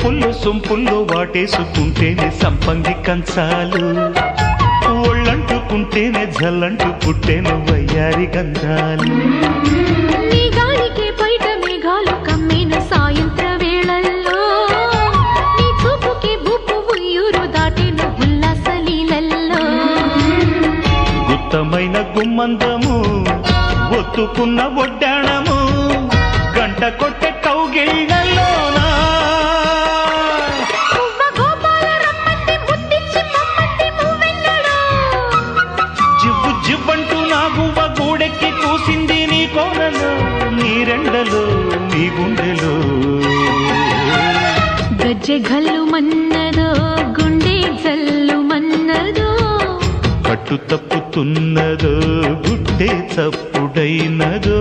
వంపుల్లో సొంపుల్లో వాటేసుకుంటేనే సంపంగి కంచాలు, ఒళ్ళంటుకుంటేనే జల్లంటు పుట్టేను వయ్యారి గంధాలు. నీ గాలికే బయట మేఘాలు కమ్మిన సాయంత్ర వేళల్లో, నీ చూపుకే బూపు ఉయ్యూరు దాటిన ఉల్లాస లీలల్లో. గుత్తమైన గుమ్మందము ఒత్తుకున్న ఒడ్డాణము, గంట కొట్టే కౌగిళ్ళలోనా జివ్వు జివ్వంటూ నా గువ్వ గూడెక్కి కూసింది నీ కోనలో, నీ రెండలో నీ గుండెలో. గజ్జె గల్లు మన్నదో గుండె జల్లు మన్నదో, పట్టు తప్పుతున్నదో గుడ్డే చప్పుడైనదో.